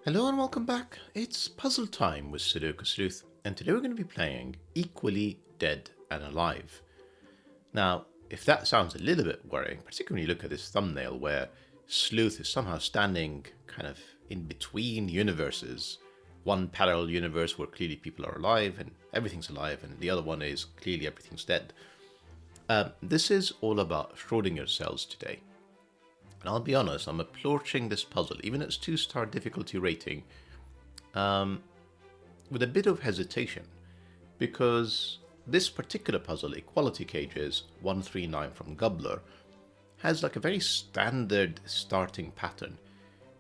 Hello and welcome back. It's puzzle time with Sudoku Sleuth, and today we're going to be playing Equally Dead and Alive. Now, if that sounds a little bit worrying, particularly when you look at this thumbnail where Sleuth is somehow standing kind of in between universes, one parallel universe where clearly people are alive and everything's alive, and the other one is clearly everything's dead. This is all about Schrödinger cells today. And I'll be honest, I'm approaching this puzzle, even at its 2-star difficulty rating, with a bit of hesitation, because this particular puzzle, Equality Cages 139 from gUBBLOR, has like a very standard starting pattern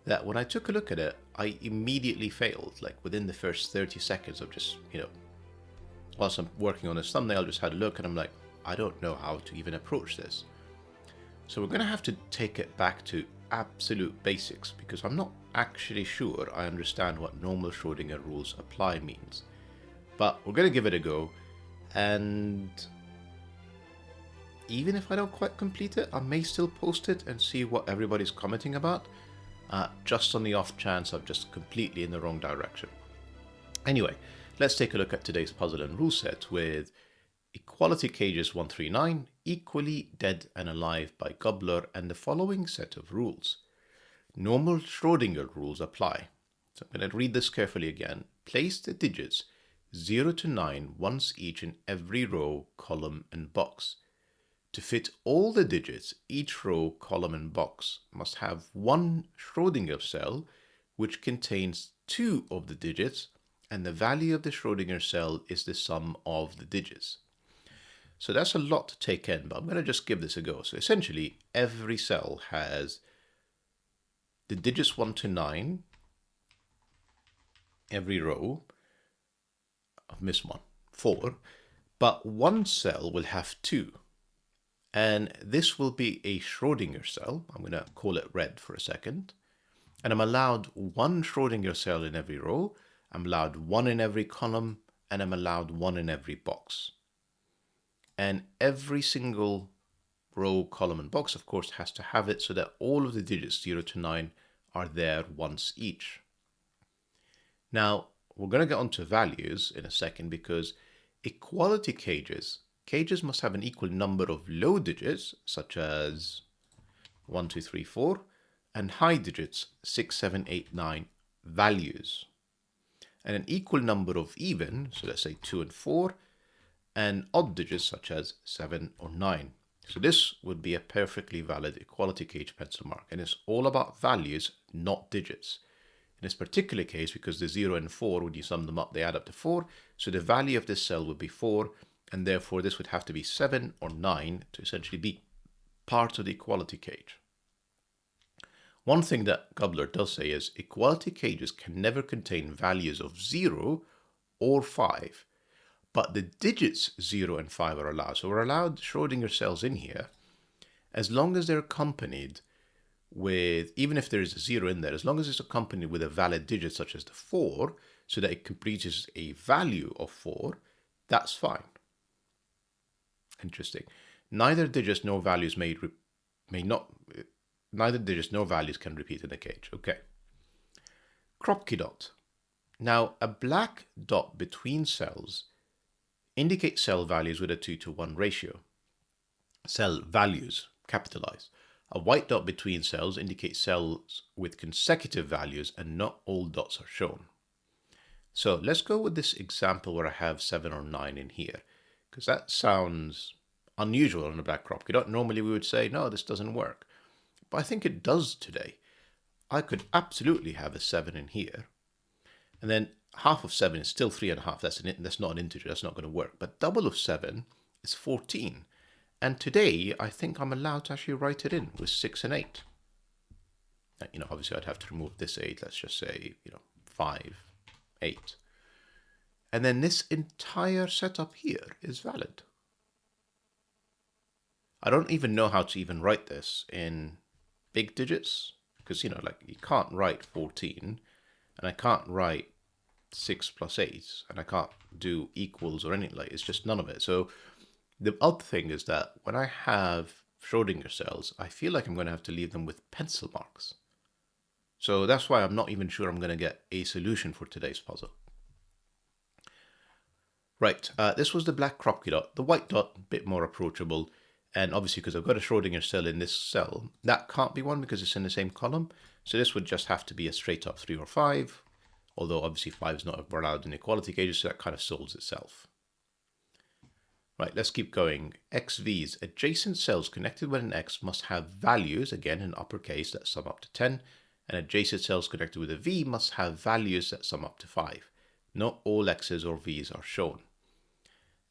that when I took a look at it, I immediately failed. Like within the first 30 seconds of just, whilst I'm working on this thumbnail, just had a look and I'm like, I don't know how to even approach this. So we're going to have to take it back to absolute basics because I'm not actually sure I understand what normal Schrödinger rules apply means. But we're going to give it a go, and even if I don't quite complete it, I may still post it and see what everybody's commenting about, just on the off chance I'm just completely in the wrong direction. Anyway, let's take a look at today's puzzle and rule set with Equality Cages 139, Equally Dead and Alive by gUBBLOR, and the following set of rules. Normal Schrödinger rules apply. So I'm going to read this carefully again. Place the digits 0 to 9 once each in every row, column, and box. To fit all the digits, each row, column, and box must have one Schrödinger cell which contains 2 of the digits, and the value of the Schrödinger cell is the sum of the digits. So that's a lot to take in, but I'm going to just give this a go. So essentially, every cell has the digits 1 to 9, every row. I've missed one, 4, but one cell will have 2. And this will be a Schrödinger cell. I'm going to call it red for a second. And I'm allowed one Schrödinger cell in every row. I'm allowed one in every column, and I'm allowed one in every box. And every single row, column, and box, of course, has to have it so that all of the digits 0 to 9 are there once each. Now, we're going to get onto values in a second because equality cages must have an equal number of low digits, such as 1, 2, 3, 4, and high digits, 6, 7, 8, 9 values. And an equal number of even, so let's say 2 and 4, and odd digits such as 7 or 9. So this would be a perfectly valid equality cage pencil mark, and it's all about values, not digits. In this particular case, because the 0 and 4, when you sum them up, they add up to 4, so the value of this cell would be 4, and therefore this would have to be 7 or 9 to essentially be part of the equality cage. One thing that gUBBLOR does say is equality cages can never contain values of 0 or 5, but the digits 0 and 5 are allowed. So we're allowed Schrödinger cells in here as long as they're accompanied with, even if there is a 0 in there, as long as it's accompanied with a valid digit such as the 4, so that it produces a value of 4, that's fine. Interesting. Neither digits nor values neither digits nor values can repeat in a cage. Okay. Kropki dot. Now, a black dot between cells indicates cell values with a 2 to 1 ratio. Cell values, capitalized. A white dot between cells indicates cells with consecutive values, and not all dots are shown. So let's go with this example where I have 7 or 9 in here, because that sounds unusual on a black Kropki dot. Normally we would say, no, this doesn't work. But I think it does today. I could absolutely have a 7 in here, and then half of 7 is still 3.5. That's not an integer. That's not going to work. But double of 7 is 14. And today, I think I'm allowed to actually write it in with 6 and 8. Now, obviously, I'd have to remove this 8. Let's just say, 5, 8. And then this entire setup here is valid. I don't even know how to even write this in big digits, because, you can't write 14, and I can't write 6 plus 8, and I can't do equals or anything it's just none of it. So the odd thing is that when I have Schrödinger cells, I feel like I'm going to have to leave them with pencil marks. So that's why I'm not even sure I'm going to get a solution for today's puzzle. Right, this was the black crop dot. The white dot, a bit more approachable. And obviously, because I've got a Schrödinger cell in this cell, that can't be 1 because it's in the same column. So this would just have to be a straight up 3 or 5. Although obviously 5 is not allowed in equality cages, so that kind of solves itself. Right, let's keep going. XVs, adjacent cells connected with an X must have values, again in uppercase, that sum up to 10. And adjacent cells connected with a V must have values that sum up to 5. Not all X's or V's are shown.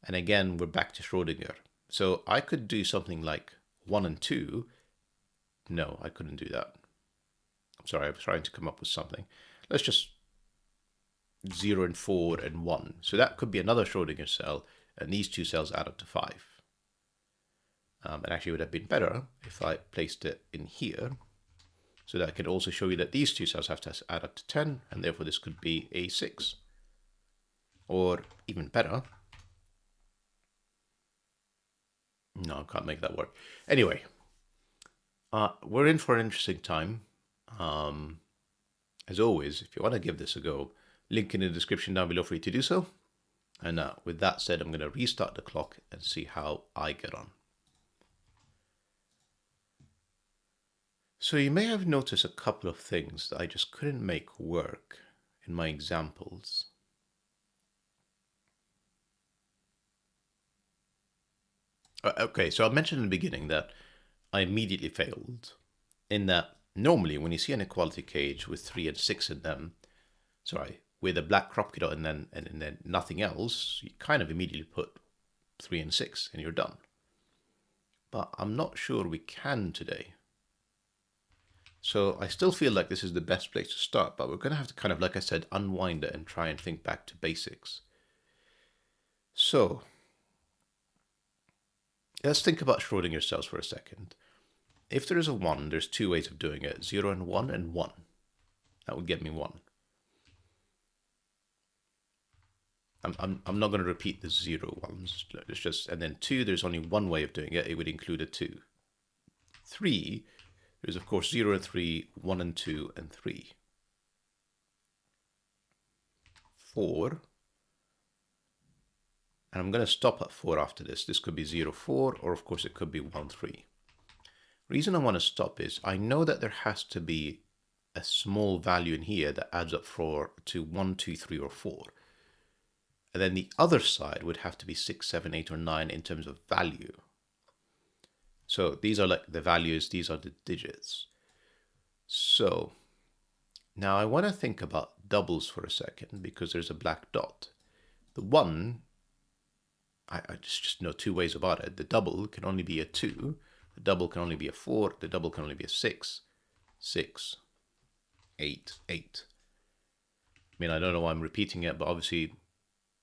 And again, we're back to Schrödinger. So I could do something like 1 and 2. No, I couldn't do that. I'm sorry, I was trying to come up with something. Let's just 0 and 4 and 1. So that could be another Schrödinger cell, and these two cells add up to 5. And actually, it would have been better if I placed it in here. So that I can also show you that these two cells have to add up to 10, and therefore this could be a 6. Or even better. No, I can't make that work. Anyway, we're in for an interesting time. As always, if you want to give this a go, link in the description down below for you to do so. And with that said, I'm going to restart the clock and see how I get on. So you may have noticed a couple of things that I just couldn't make work in my examples. Okay, so I mentioned in the beginning that I immediately failed in that normally when you see an equality cage with 3 and 6 in them, with a black crop dot and then nothing else, you kind of immediately put 3 and 6 and you're done. But I'm not sure we can today. So I still feel like this is the best place to start, but we're going to have to kind of, like I said, unwind it and try and think back to basics. So let's think about Schrödinger cells for a second. If there is a 1, there's 2 ways of doing it, 0 and 1 and 1. That would get me 1. I'm not going to repeat the 0 ones. It's just, and then 2, there's only one way of doing it. It would include a 2. 3, there's of course 0 and 3, 1 and 2, and 3. 4, and I'm going to stop at 4 after this. This could be 0, 4, or of course it could be 1, 3. Reason I want to stop is I know that there has to be a small value in here that adds up to 1, 2, 3, or 4. And then the other side would have to be 6, 7, 8, or 9 in terms of value. So these are like the values, these are the digits. So now I want to think about doubles for a second because there's a black dot. The 1, I just know 2 ways about it. The double can only be a 2. The double can only be a 4. The double can only be a 6. 6, 8, 8. I mean, I don't know why I'm repeating it, but obviously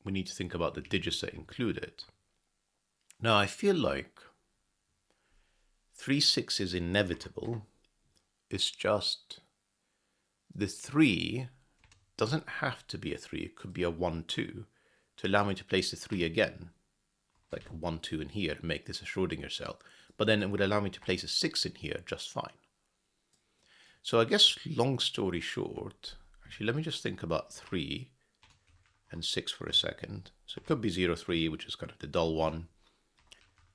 we need to think about the digits that include it. Now, I feel like 3, 6 is inevitable. It's just the 3 doesn't have to be a 3. It could be a 1, 2 to allow me to place the 3 again. Like a 1, 2 in here to make this a Schrödinger cell. But then it would allow me to place a 6 in here just fine. So I guess long story short, actually let me just think about 3 and 6 for a second. So it could be 0, 3, which is kind of the dull one.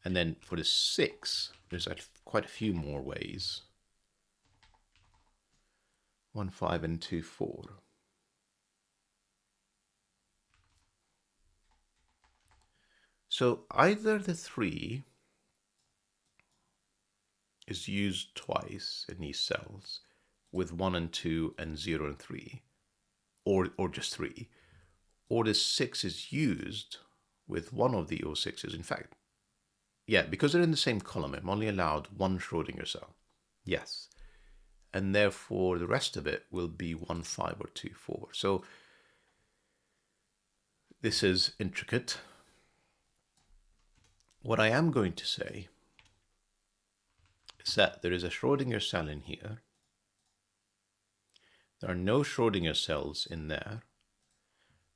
And then for the 6, there's quite a few more ways. 1, 5, and 2, 4. So either the 3 is used twice in these cells with 1 and 2 and 0 and 3, or just 3, or the 6 is used with one of the O6s. In fact, yeah, because they're in the same column, I'm only allowed 1 Schrödinger cell. Yes. And therefore the rest of it will be 1, 5, or 2, 4. So this is intricate. What I am going to say is that there is a Schrödinger cell in here. There are no Schrödinger cells in there.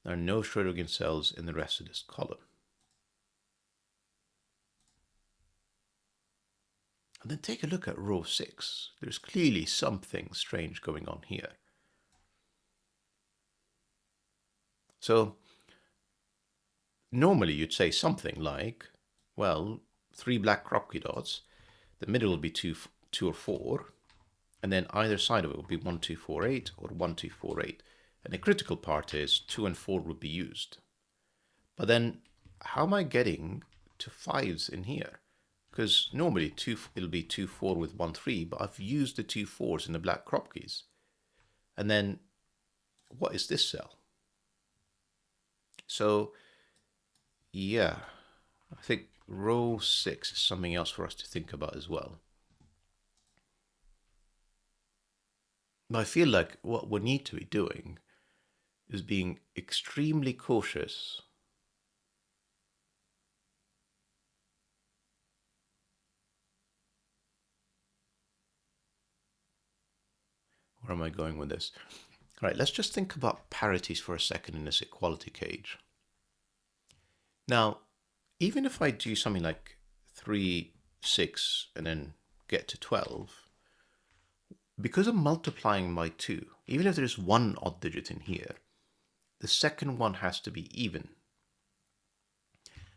There are no Schrödinger cells in the rest of this column. And then take a look at row 6. There's clearly something strange going on here. So normally you'd say something like, well, 3 black crockery dots, the middle will be 2 or 4, and then either side of it will be 1, 2, 4, 8 or 1, 2, 4, 8. And the critical part is 2 and 4 would be used. But then how am I getting to 5s in here? Because normally it'll be 2, 4 with 1, 3, but I've used the 2 4s in the black crop keys. And then what is this cell? So yeah, I think row 6 is something else for us to think about as well. But I feel like what we need to be doing is being extremely cautious Where am I going with this? All right, let's just think about parities for a second in this equality cage. Now, even if I do something like 3, 6, and then get to 12, because I'm multiplying by 2, even if there's one odd digit in here, the second one has to be even.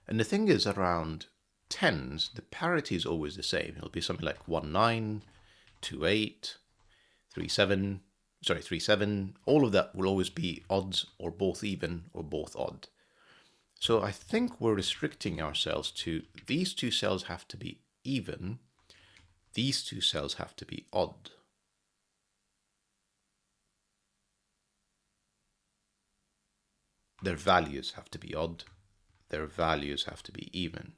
And the thing is, around 10s, the parity is always the same. It'll be something like 1, 9, 2, 8, 3, 7, all of that will always be odds or both even or both odd. So I think we're restricting ourselves to these two cells have to be even, these two cells have to be odd. Their values have to be odd, their values have to be even.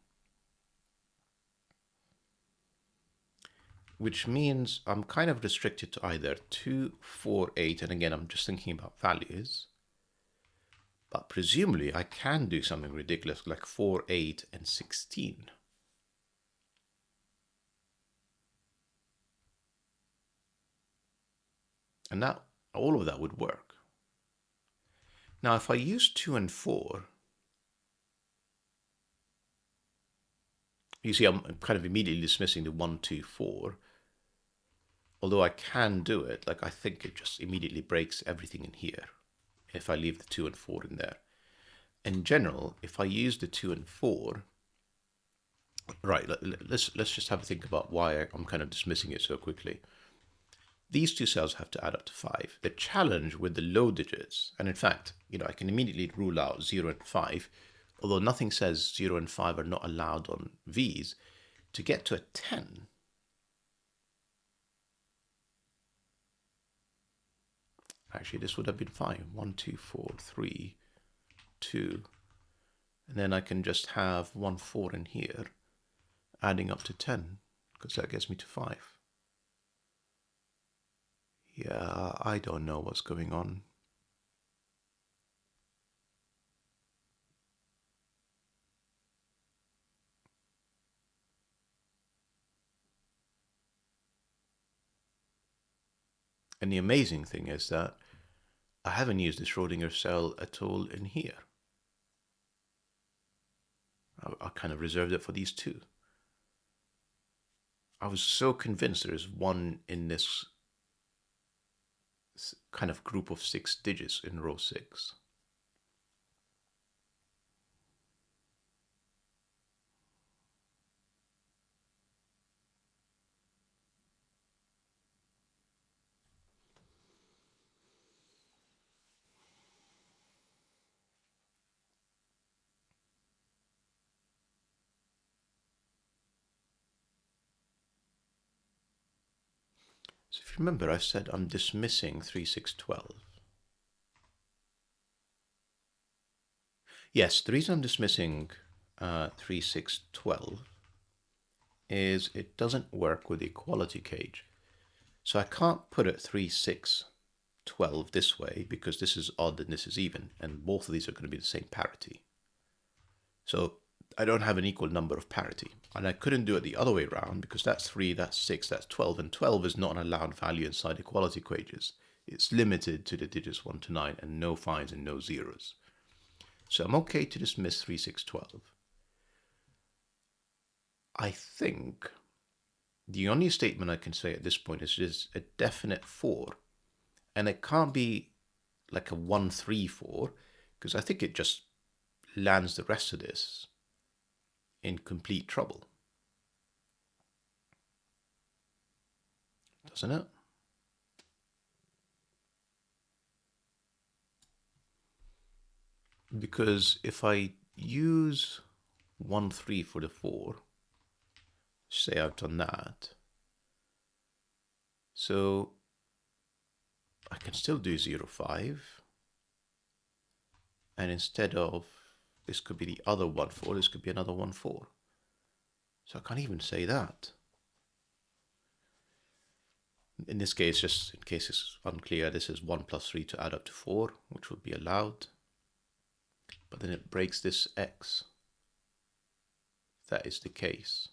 Which means I'm kind of restricted to either 2, 4, 8, and again, I'm just thinking about values. But presumably, I can do something ridiculous like 4, 8, and 16. And now, all of that would work. Now, if I use 2 and 4, you see I'm kind of immediately dismissing the 1, 2, 4. Although I can do it, like I think it just immediately breaks everything in here if I leave the 2 and 4 in there. In general, if I use the 2 and 4, right, let's just have a think about why I'm kind of dismissing it so quickly. These two cells have to add up to 5. The challenge with the low digits, and in fact, I can immediately rule out 0 and 5, although nothing says 0 and 5 are not allowed on V's, to get to a 10. Actually, this would have been fine. 1, 2, 4, 3, 2. And then I can just have 1, 4 in here, adding up to 10, because that gets me to 5. Yeah, I don't know what's going on. And the amazing thing is that I haven't used the Schrödinger cell at all in here. I kind of reserved it for these two. I was so convinced there is one in this kind of group of 6 digits in row 6. So if you remember, I said I'm dismissing 3, 6, 12. Yes, the reason I'm dismissing 3, 6, 12 is it doesn't work with the equality cage. So I can't put it 3, 6, 12 this way because this is odd and this is even, and both of these are going to be the same parity. So I don't have an equal number of parity. And I couldn't do it the other way around because that's 3, that's 6, that's 12, and 12 is not an allowed value inside equality cages. It's limited to the digits 1 to 9 and no 5s and no 0s. So I'm okay to dismiss 3, 6, 12. I think the only statement I can say at this point is just a definite 4. And it can't be like a 1, 3, 4, because I think it just lands the rest of this in complete trouble. Doesn't it? Because if I use 1, 3 for the 4, say I've done that, so I can still do 0, 5. And instead of, this could be the other 1, 4, this could be another 1, 4. So I can't even say that. In this case, just in case it's unclear, this is 1 plus 3 to add up to 4, which would be allowed. But then it breaks this x. If that is the case.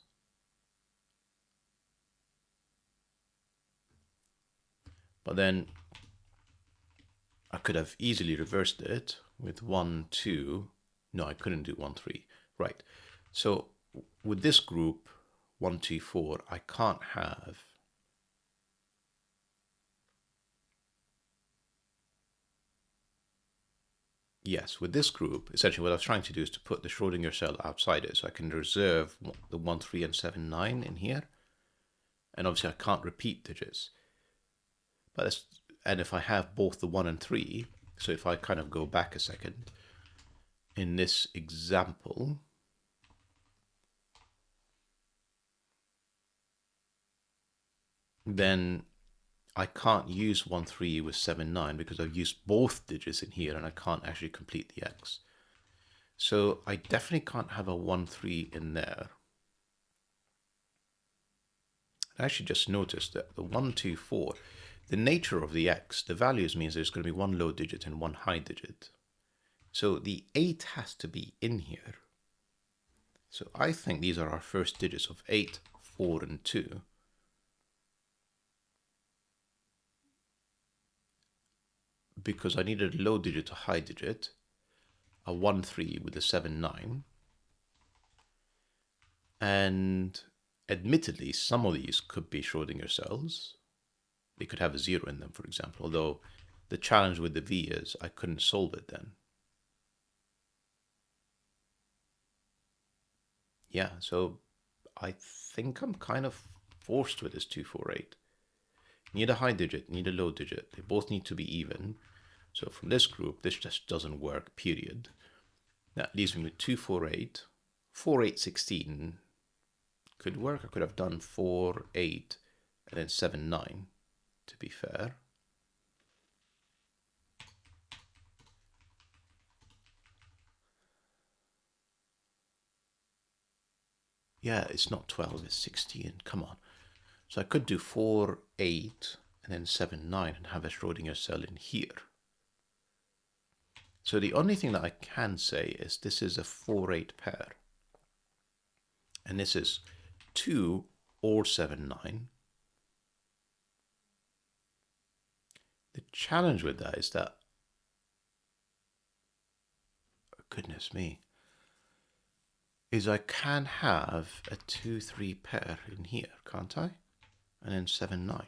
But then I could have easily reversed it with 1, 2. No, I couldn't do 1, 3. Right. So with this group, 1, 2, 4, I can't have yes, with this group, essentially what I was trying to do is to put the Schrödinger cell outside it. So I can reserve the 1, 3, and 7, 9 in here. And obviously I can't repeat digits. But and if I have both the 1 and 3, so if I kind of go back a second, in this example, then I can't use 1, 3 with 7, 9 because I've used both digits in here and I can't actually complete the x. So I definitely can't have a 1, 3 in there. I actually just noticed that the 1, 2, 4, the nature of the x, the values means there's going to be one low digit and one high digit. So the 8 has to be in here. So I think these are our first digits of 8, 4, and 2. Because I needed a low digit, a high digit, a 1, 3 with a 7, 9. And admittedly, some of these could be Schrödinger cells. They could have a 0 in them, for example, although the challenge with the V is I couldn't solve it then. Yeah, so I think I'm kind of forced with this 2, 4, 8. Need a high digit, need a low digit. They both need to be even. So from this group, this just doesn't work, period. That leaves me with 2, 4, 8. 4, 8, 16 could work. I could have done 4, 8, and then 7, 9, to be fair. Yeah, it's not 12, it's 16. Come on. So I could do 4, 8, and then 7, 9, and have a Schrödinger cell in here. So the only thing that I can say is this is a 4, 8 pair. And this is 2 or 7, 9. The challenge with that is that, goodness me, is I can have a 2, 3 pair in here, can't I? And then 7, 9.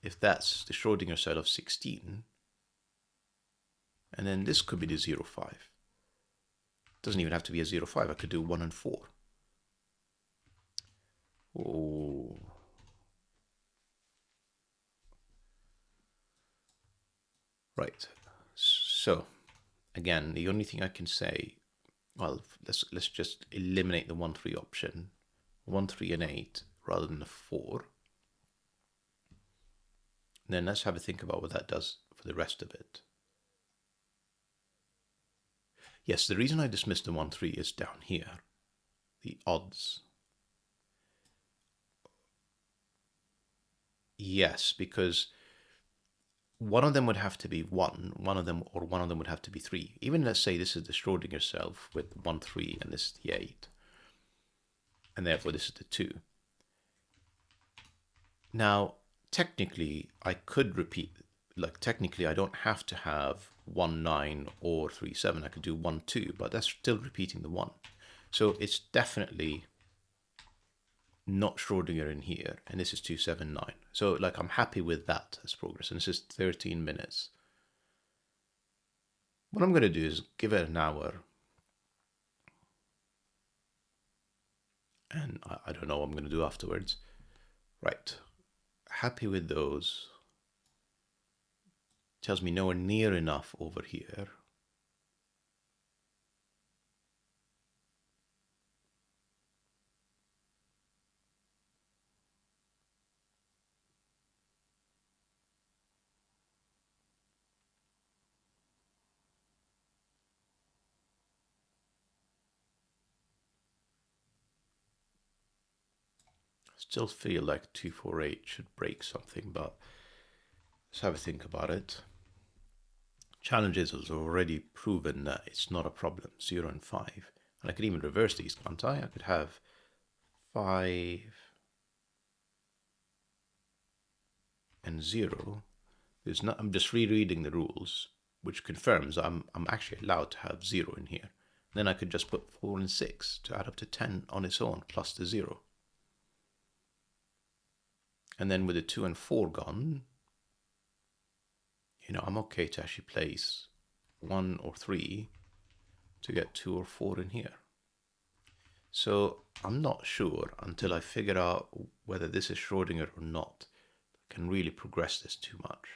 If that's the Schrödinger cell of 16. And then this could be the 0, 5. Doesn't even have to be a 0, 5. I could do 1 and 4. Oh. Right. So, again, the only thing I can say, well, let's just eliminate the 1, 3 option. 1, 3, and 8 rather than the 4. And then let's have a think about what that does for the rest of it. Yes, the reason I dismissed the 1, 3 is down here. The odds. Yes, because one of them would have to be 1, one of them would have to be 3. Even let's say this is the Schrödinger cell with 1, 3, and this is the 8. And therefore this is the 2. Now, technically, I could repeat, like technically I don't have to have 1, 9 or 3, 7. I could do 1, 2, but that's still repeating the 1. So it's definitely not Schrödinger in here, and this is 279. So like I'm happy with that as progress, and this is 13 minutes. What I'm going to do is give it an hour, and I don't know what I'm going to do afterwards. Right, happy with those. Tells me nowhere near enough over here. Still feel like 248 should break something, but let's have a think about it. Challenges has already proven that it's not a problem, 0 and 5. And I could even reverse these, can't I? I could have 5 and 0. There's not, I'm just rereading the rules, which confirms I'm actually allowed to have 0 in here. Then I could just put 4 and 6 to add up to 10 on its own, plus the 0. And then with the 2 and 4 gone, you know, I'm okay to actually place 1 or 3 to get 2 or 4 in here. So I'm not sure until I figure out whether this is Schrödinger or not. I can really progress this too much.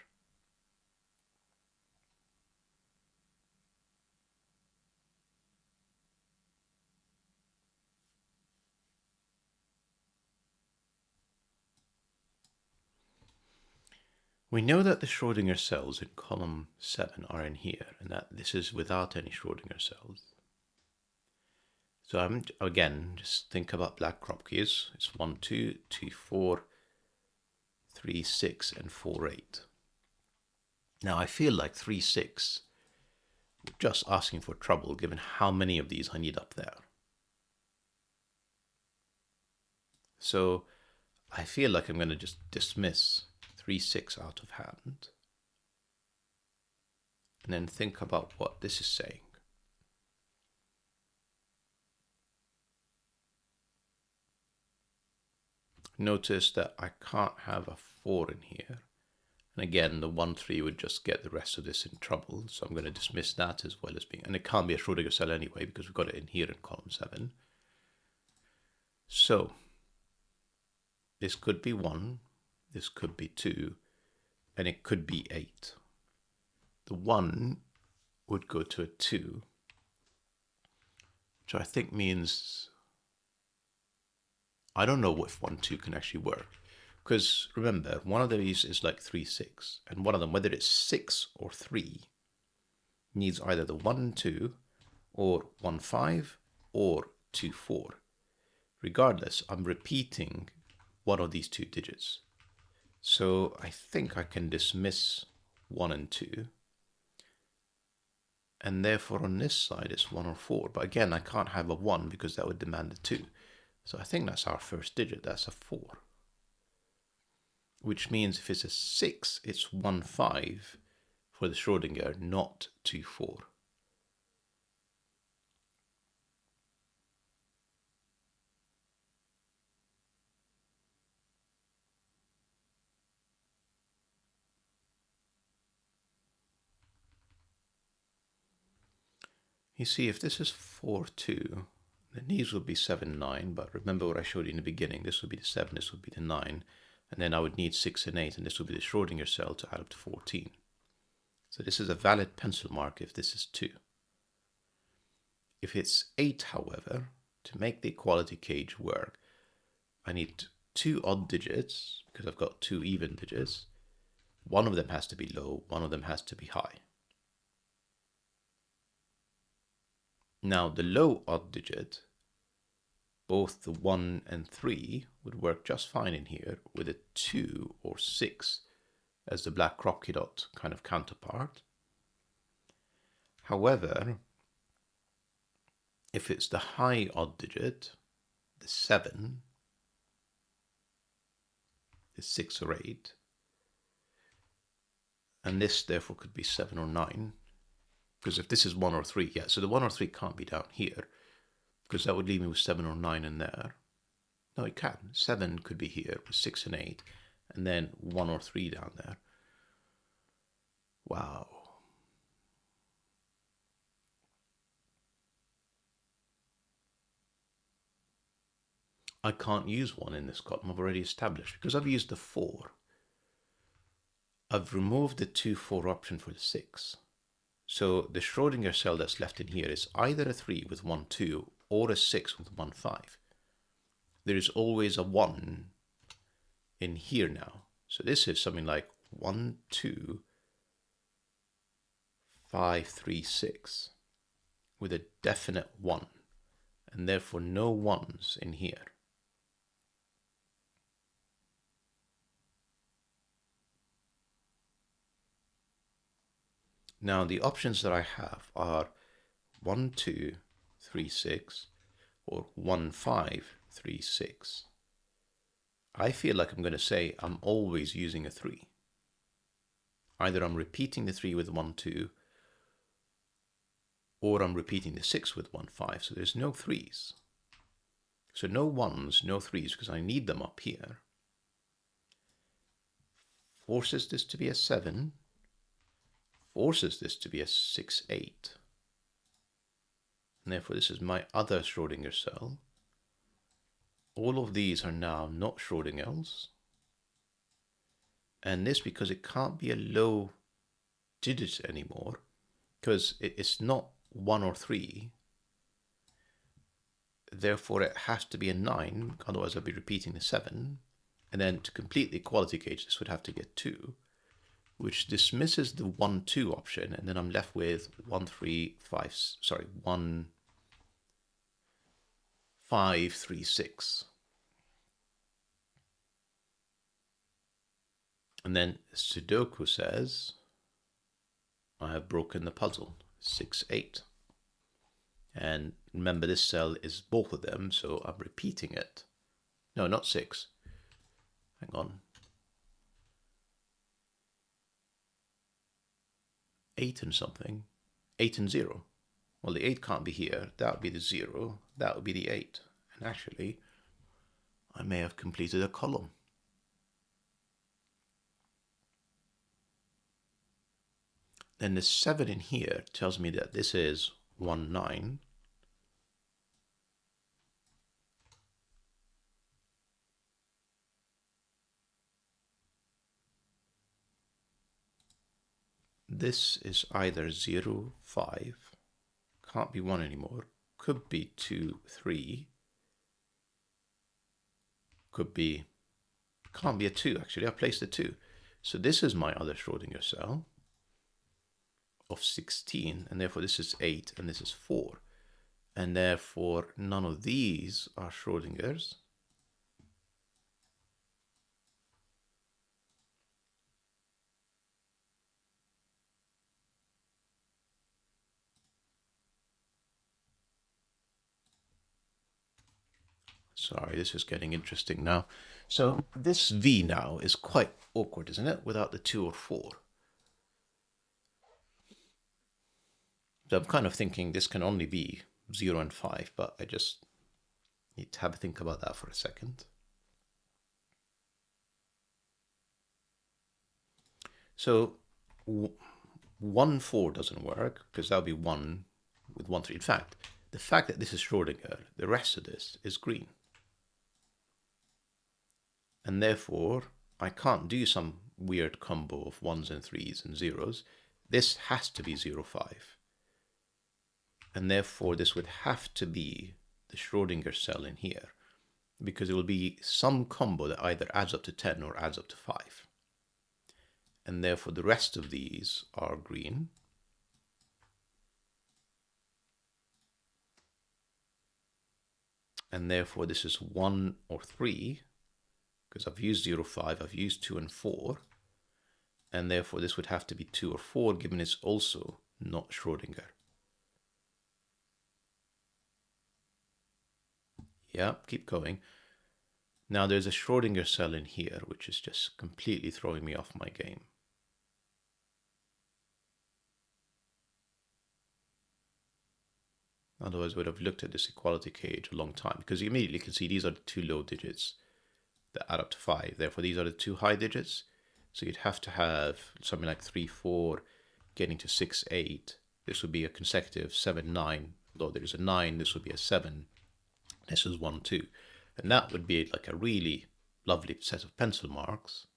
We know that the Schrödinger cells in column 7 are in here, and that this is without any Schrödinger cells. So I'm, again, just think about black Kropkes. It's 1, 2, 2, 4, 3, 6, and 4, 8. Now I feel like 3, 6, just asking for trouble given how many of these I need up there. So I feel like I'm going to just dismiss 3, 6 out of hand. And then think about what this is saying. Notice that I can't have a 4 in here. And again, the 1, 3 would just get the rest of this in trouble. So I'm going to dismiss that as well as being... And it can't be a Schrödinger cell anyway, because we've got it in here in column 7. So this could be 1. This could be 2. And it could be 8. The 1 would go to a 2. Which I think means... I don't know if 1, 2 can actually work. Because remember, one of these is like 3, 6. And one of them, whether it's 6 or 3, needs either the 1, 2, or 1, 5, or 2, 4. Regardless, I'm repeating one of these 2 digits. So I think I can dismiss 1 and 2. And therefore on this side it's 1 or 4. But again, I can't have a 1 because that would demand a 2. So I think that's our first digit. That's a 4. Which means if it's a 6, it's 1, 5 for the Schrödinger, not 2, 4. You see, if this is 4, 2, then these would be 7, 9. But remember what I showed you in the beginning. This would be the 7, this would be the 9. And then I would need 6 and 8, and this would be the Schrödinger cell to add up to 14. So this is a valid pencil mark if this is 2. If it's 8, however, to make the equality cage work, I need 2 odd digits, because I've got 2 even digits. One of them has to be low, one of them has to be high. Now the low odd digit, both the 1 and 3 would work just fine in here with a 2 or 6 as the black Kropke dot kind of counterpart. However, if it's the high odd digit, the 7, the 6 or 8, and this therefore could be 7 or 9, because if this is 1 or 3, yeah, so the 1 or 3 can't be down here, because that would leave me with 7 or 9 in there. No, it can. 7 could be here with 6 and 8, and then 1 or 3 down there. Wow. I can't use 1 in this column. I've already established because I've used the 4. I've removed the 2, 4 option for the 6. So the Schrödinger cell that's left in here is either a 3 with 1, 2 or a 6 with 1, 5. There is always a 1 in here now. So this is something like 1, 2, 5, 3, 6 with a definite 1, and therefore no 1s in here. Now the options that I have are 1, 2, 3, 6 or 1, 5, 3, 6. I feel like I'm going to say I'm always using a 3. Either I'm repeating the 3 with 1, 2, or I'm repeating the 6 with 1, 5. So there's no 3s. So no 1s, no 3s, because I need them up here. Forces this to be a 7. Forces this to be a 6, 8. And therefore this is my other Schrödinger cell. All of these are now not Schrödingers. And this because it can't be a low digit anymore, because it's not 1 or 3. Therefore it has to be a 9, otherwise I'll be repeating the 7. And then to complete the equality gauge, this would have to get 2, which dismisses the 1, 2 option, and then I'm left with 1, 3, 5, sorry, 1, 5, 3, 6. And then Sudoku says, I have broken the puzzle, 6, 8. And remember, this cell is both of them, so I'm repeating it. No, not 6. Hang on. 8 and something. 8 and 0. Well, the 8 can't be here. That would be the 0. That would be the 8. And actually, I may have completed a column. Then the 7 in here tells me that this is 1, 9. This is either 0, 5, can't be 1 anymore, could be 2, 3, could be, can't be a 2 actually, I placed a 2. So this is my other Schrödinger cell of 16, and therefore this is 8 and this is 4. And therefore none of these are Schrödingers. Sorry, this is getting interesting now. So this V now is quite awkward, isn't it? Without the 2 or 4. So I'm kind of thinking this can only be 0 and 5, but I just need to have a think about that for a second. So 1, 4 doesn't work, because that would be 1 with 1, 3. In fact, the fact that this is Schrödinger, the rest of this is green. And therefore, I can't do some weird combo of 1s and 3s and 0s. This has to be 0, 5. And therefore, this would have to be the Schrödinger cell in here, because it will be some combo that either adds up to 10 or adds up to 5. And therefore, the rest of these are green. And therefore, this is 1 or 3, because I've used 0, 5, I've used 2 and 4. And therefore, this would have to be 2 or 4, given it's also not Schrödinger. Yeah, keep going. Now there's a Schrödinger cell in here, which is just completely throwing me off my game. Otherwise, I would have looked at this equality cage a long time, because you immediately can see these are the two low digits that add up to 5. Therefore, these are the two high digits. So you'd have to have something like 3, 4, getting to 6, 8. This would be a consecutive 7, 9. Though there's a 9, this would be a 7. This is 1, 2. And that would be like a really lovely set of pencil marks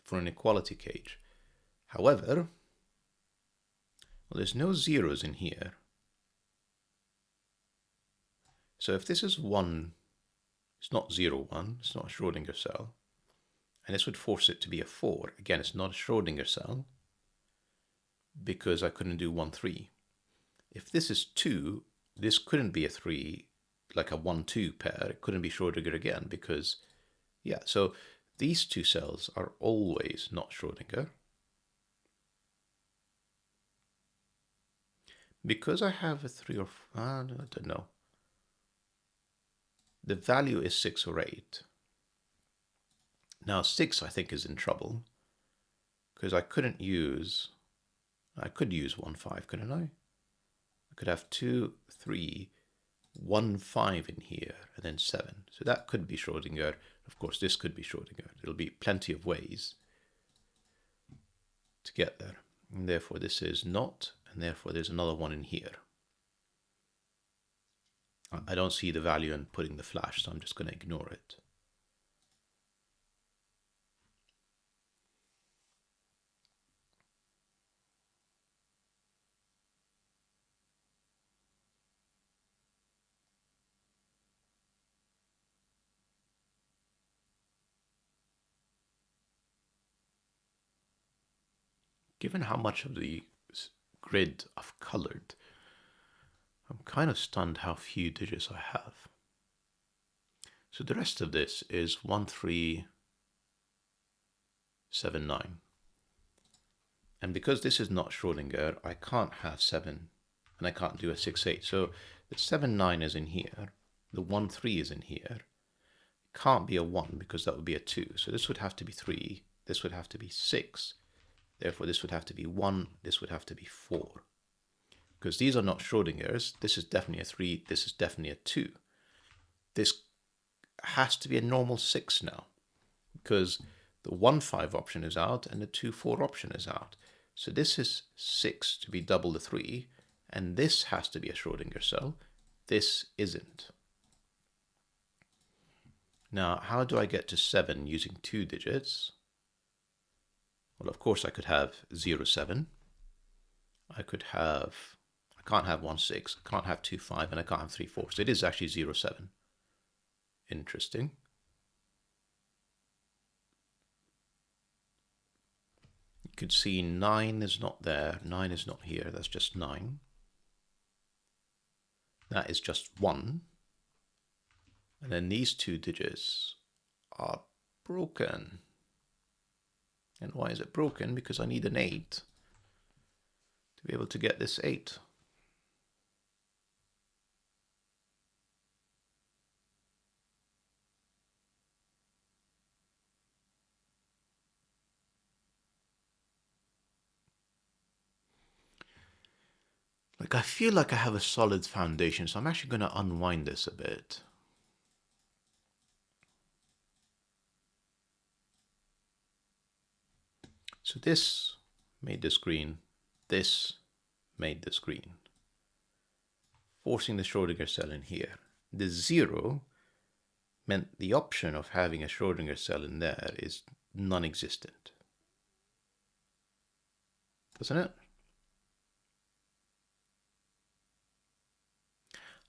for an equality cage. However, well, there's no zeros in here. So if this is 1, it's not 0, 1, it's not a Schrödinger cell. And this would force it to be a 4. Again, it's not a Schrödinger cell because I couldn't do 1, 3. If this is 2, this couldn't be a 3, like a 1, 2 pair. It couldn't be Schrödinger again because, yeah, so these two cells are always not Schrödinger. Because I have a 3 or 4, I don't know. The value is 6 or 8. Now 6 I think is in trouble because I could use 1, 5, couldn't I? I could have 2, 3, 1, 5 in here and then 7. So that could be Schrödinger. Of course, this could be Schrödinger. There'll be plenty of ways to get there. And therefore this is not, and therefore there's another one in here. I don't see the value in putting the flash, so I'm just going to ignore it. Given how much of the grid I've colored, I'm kind of stunned how few digits I have. So the rest of this is 1, 3, 7, 9. And because this is not Schrödinger, I can't have 7 and I can't do a 6, 8. So the 7, 9 is in here. The 1, 3 is in here. It can't be a 1 because that would be a 2. So this would have to be 3. This would have to be 6. Therefore, this would have to be 1. This would have to be 4. Because these are not Schrödingers. This is definitely a 3. This is definitely a 2. This has to be a normal 6 now. Because the 1, 5 option is out and the 2, 4 option is out. So this is 6 to be double the 3. And this has to be a Schrödinger cell. This isn't. Now, how do I get to 7 using 2 digits? Well, of course, I could have 0, 7. I can't have 1, 6. I can't have 2, 5. And I can't have 3, 4. So it is actually 0, 7. Interesting. You could see 9 is not there. 9 is not here. That's just 9. That is just 1. And then these 2 digits are broken. And why is it broken? Because I need an 8 to be able to get this 8. Like, I feel like I have a solid foundation, so I'm actually going to unwind this a bit. So this made this green, this made this green, forcing the Schrödinger cell in here. The 0 meant the option of having a Schrödinger cell in there is non-existent. Doesn't it?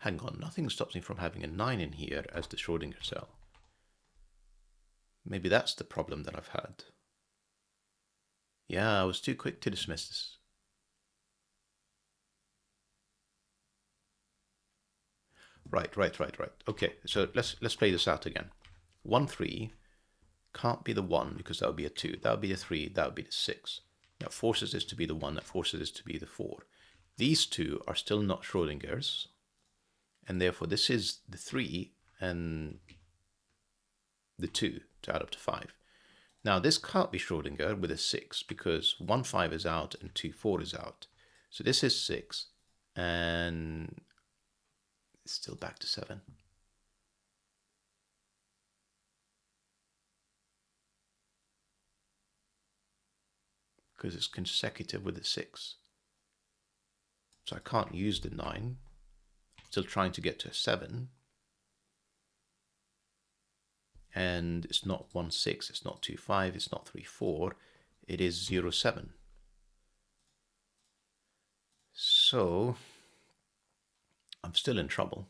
Hang on, nothing stops me from having a 9 in here as the Schrödinger cell. Maybe that's the problem that I've had. Yeah, I was too quick to dismiss this. Right. Okay, so let's play this out again. 1, 3 can't be the 1 because that would be a 2. That would be a 3. That would be the 6. That forces this to be the 1. That forces this to be the 4. These two are still not Schrödingers. And therefore, this is the 3 and the 2 to add up to 5. Now, this can't be Schrödinger with a 6 because 1, 5 is out and 2, 4 is out. So this is 6 And it's still back to 7. Because it's consecutive with the 6. So I can't use the 9. Still trying to get to a 7. And it's not 1, 6, it's not 2, 5, it's not 3, 4. It is 0, 7. So I'm still in trouble.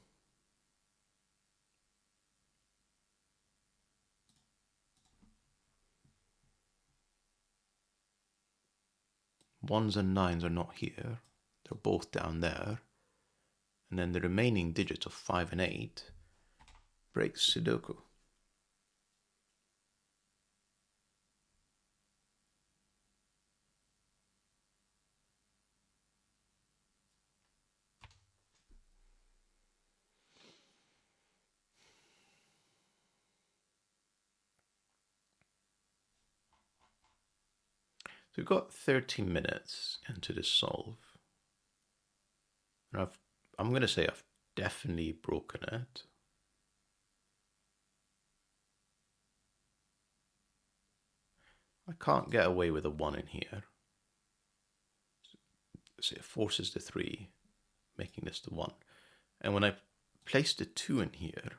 Ones and 9s are not here. They're both down there. And then the remaining digits of 5 and 8 breaks Sudoku. So we've got 30 minutes into this solve. And I'm going to say I've definitely broken it. I can't get away with a 1 in here. So it forces the 3, making this the 1. And when I place the 2 in here,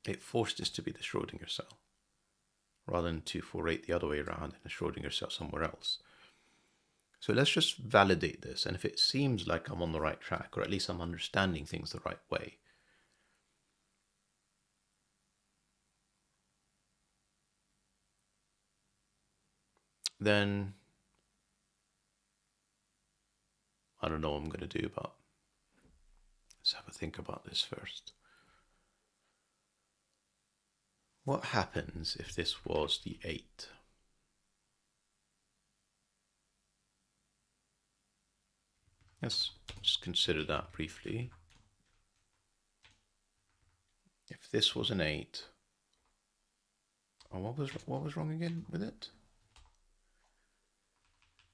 it forced this to be the Schrödinger cell, rather than 2, 4, 8 the other way around and a Schrödinger cell somewhere else. So let's just validate this, and if it seems like I'm on the right track, or at least I'm understanding things the right way, then I don't know what I'm going to do, but let's have a think about this first. What happens if this was the 8? Let's just consider that briefly. If this was an 8, oh, what was wrong again with it?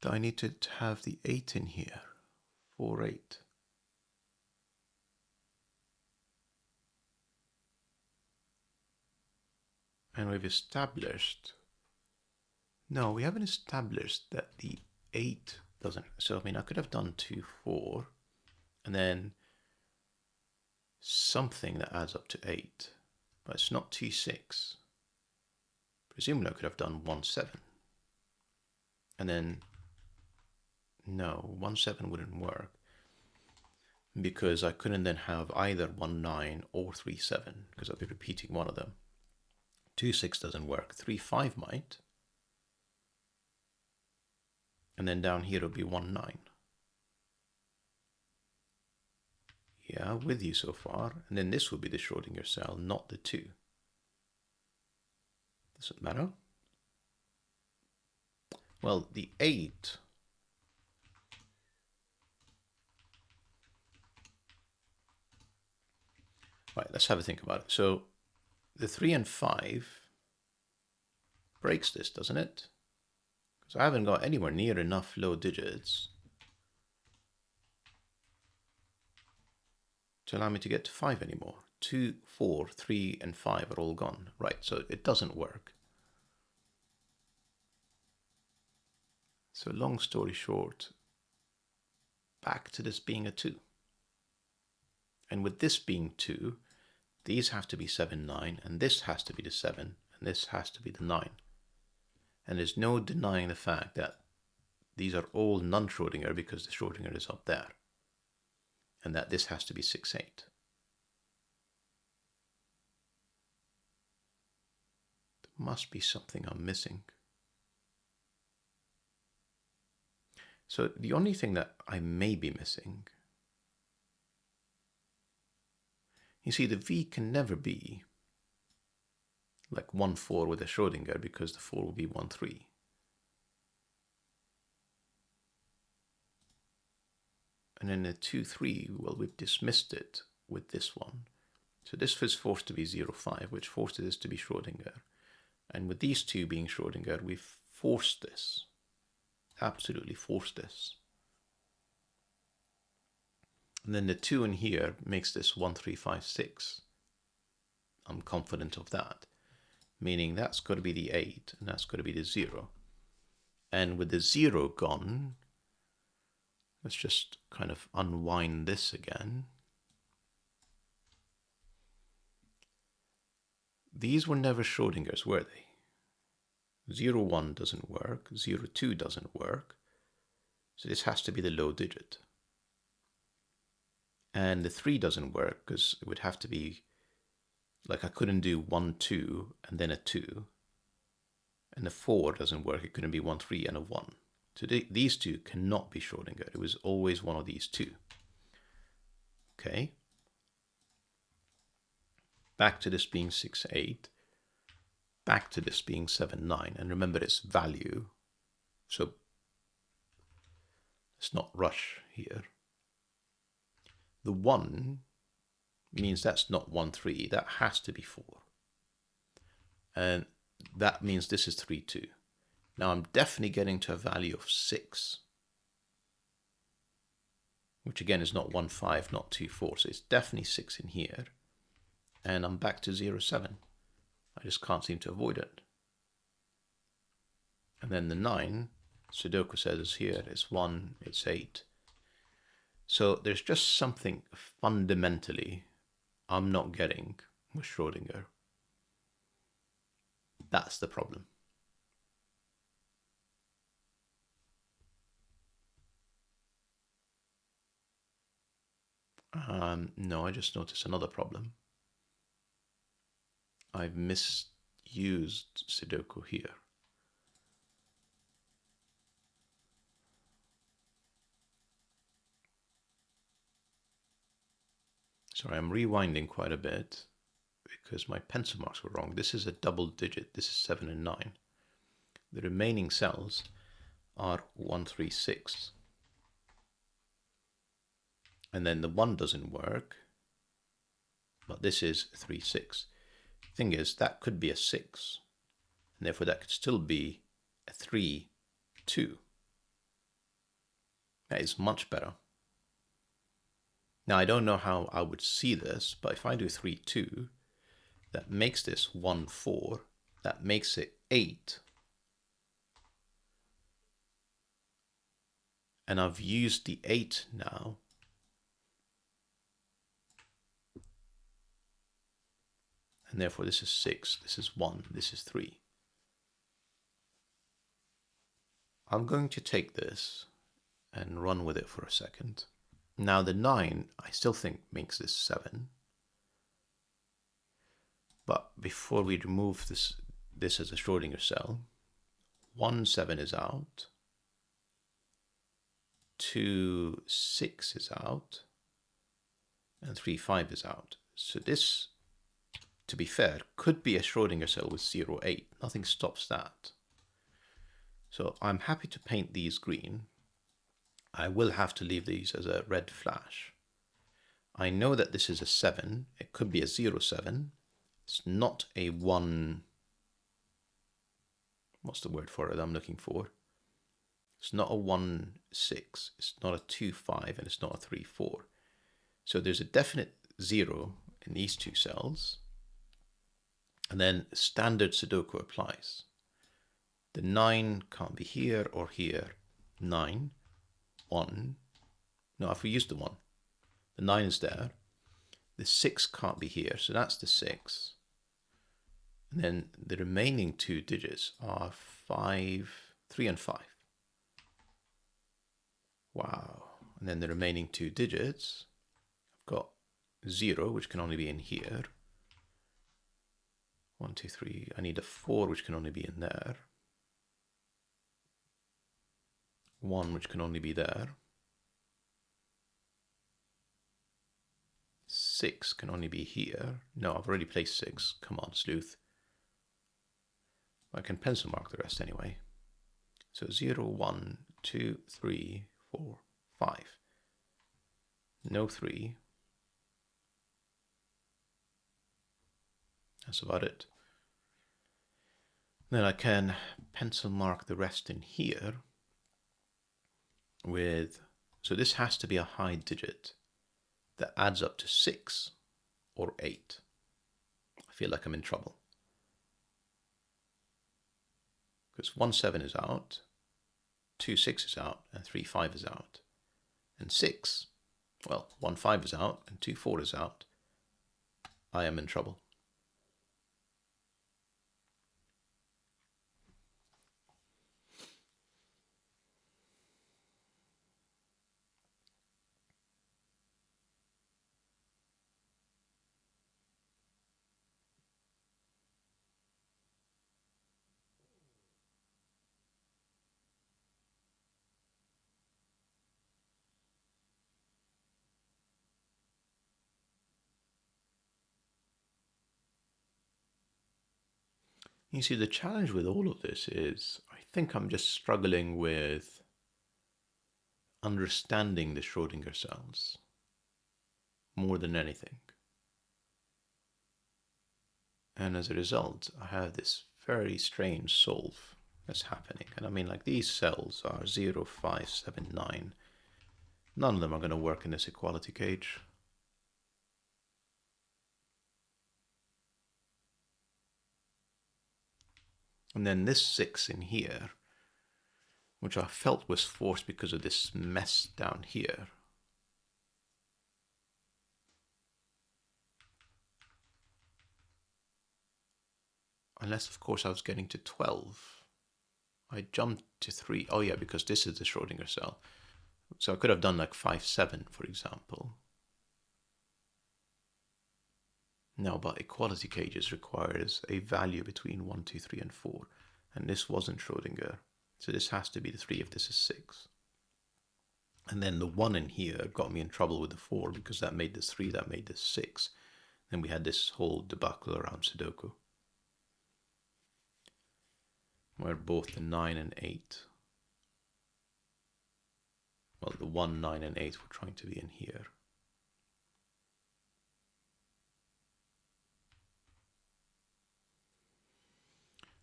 Do I need to have the 8 in here? 4, 8. And we've established, no, we haven't established that the 8 doesn't. So, I mean, I could have done 2, 4, and then something that adds up to 8, but it's not 2, 6. Presumably I could have done 1, 7. And then, no, 1, 7 wouldn't work, because I couldn't then have either 1, 9 or 3, 7, because I'd be repeating one of them. 2, 6 doesn't work. 3, 5 might. And then down here it'll be 1, 9. Yeah, with you so far. And then this will be the Schrödinger cell, not the 2. Does it matter? Well, the 8... Right, let's have a think about it. So the 3 and 5 breaks this, doesn't it? Because I haven't got anywhere near enough low digits to allow me to get to 5 anymore. 2, 4, 3, and 5 are all gone. Right, so it doesn't work. So long story short, back to this being a 2. And with this being 2, these have to be 7, 9, and this has to be the 7, and this has to be the 9. And there's no denying the fact that these are all non-Schrödinger because the Schrödinger is up there. And that this has to be 6, 8. There must be something I'm missing. So the only thing that I may be missing, you see, the V can never be like 1, 4 with a Schrödinger, because the 4 will be 1, 3. And then the 2, 3, well, we've dismissed it with this one. So this was forced to be 0, 5, which forced this to be Schrödinger. And with these two being Schrödinger, we've forced this. Absolutely forced this. And then the 2 in here makes this 1, 3, 5, 6. I'm confident of that. Meaning that's got to be the 8 and that's got to be the 0. And with the 0 gone, let's just kind of unwind this again. These were never Schrödingers, were they? 0, 1 doesn't work, 0, 2 doesn't work. So this has to be the low digit. And the 3 doesn't work because it would have to be, like I couldn't do 1, 2 and then a 2. And the 4 doesn't work, it couldn't be 1, 3 and a 1. So these two cannot be Schrödinger. It was always one of these two. Okay. Back to this being 6, 8. Back to this being 7, 9. And remember its value. So let's not rush here. The 1 means that's not 1, 3. That has to be 4. And that means this is 3, 2. Now I'm definitely getting to a value of 6. Which again is not 1, 5, not 2, 4. So it's definitely 6 in here. And I'm back to 0, 7. I just can't seem to avoid it. And then the 9, Sudoku says is here, it's 1, it's 8. So there's just something fundamentally I'm not getting with Schrödinger. That's the problem. No, I just noticed another problem. I've misused Sudoku here. Sorry, I'm rewinding quite a bit because my pencil marks were wrong. This is a double digit. This is 7 and 9. The remaining cells are 1, 3, 6. And then the 1 doesn't work, but this is 3, 6. Thing is, that could be a 6, and therefore that could still be a 3, 2. That is much better. Now, I don't know how I would see this, but if I do 3, 2, that makes this 1, 4. That makes it 8. And I've used the 8 now. And therefore this is 6, this is 1, this is 3. I'm going to take this and run with it for a second. Now the 9, I still think makes this 7. But before we remove this as a Schrödinger cell, 1, 7 is out. 2, 6 is out. And 3, 5 is out. So this, to be fair, could be a Schrödinger cell with 0, 8. Nothing stops that. So I'm happy to paint these green. I will have to leave these as a red flash. I know that this is a 7. It could be a 0, 7. It's not a 1. What's the word for it I'm looking for? It's not a 1, 6. It's not a 2, 5. And it's not a 3, 4. So there's a definite 0 in these two cells. And then standard Sudoku applies. The 9 can't be here or here. 9, 1. No, if we use the 1. The 9 is there. The 6 can't be here, so that's the 6. And then the remaining two digits are 5, 3 and 5. Wow. And then the remaining two digits, I've got 0, which can only be in here. 1, 2, 3. I need a 4, which can only be in there. 1, which can only be there. 6 can only be here. No, I've already placed 6. Come on, sleuth. I can pencil mark the rest anyway. So 0, 1, 2, 3, 4, 5. No 3. That's about it. Then I can pencil mark the rest in here with, so this has to be a high digit. that adds up to 6 or 8. I feel like I'm in trouble. Because 1 7 is out, 2 6 is out, and 3 5 is out. And 6, well, 1 5 is out, and 2 4 is out. I am in trouble. You see, the challenge with all of this is I think I'm just struggling with understanding the Schrödinger cells more than anything. And as a result, I have this very strange solve that's happening. And I mean, like, these cells are 0, 5, 7, 9. None of them are going to work in this equality cage. And then this 6 in here, which I felt was forced because of this mess down here. Unless, of course, I was getting to 12. I jumped to 3. Oh, yeah, because this is the Schrödinger cell. So I could have done like 5, 7, for example. Now, but equality cages requires a value between 1, 2, 3, and 4. And this wasn't Schrödinger. So this has to be the 3 if this is 6. And then the 1 in here got me in trouble with the 4 because that made this 3, that made this 6. Then we had this whole debacle around Sudoku, where both the 9 and 8, well, the 1, 9, and 8 were trying to be in here.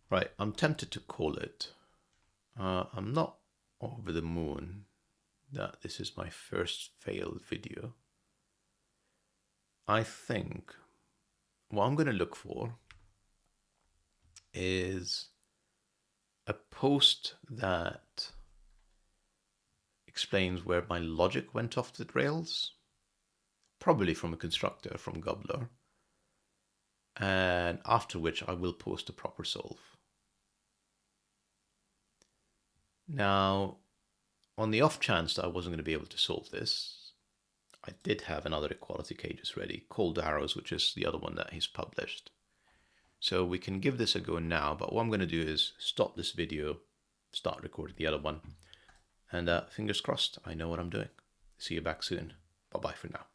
Right, I'm tempted to call it. I'm not over the moon that this is my first failed video. I think what I'm going to look for is a post that explains where my logic went off the rails, probably from a constructor from gUBBLOR, and after which I will post a proper solve. Now, on the off chance that I wasn't going to be able to solve this, I did have another equality cages ready, Cold Arrows, which is the other one that he's published. So we can give this a go now, but what I'm going to do is stop this video, start recording the other one, and fingers crossed, I know what I'm doing. See you back soon. Bye-bye for now.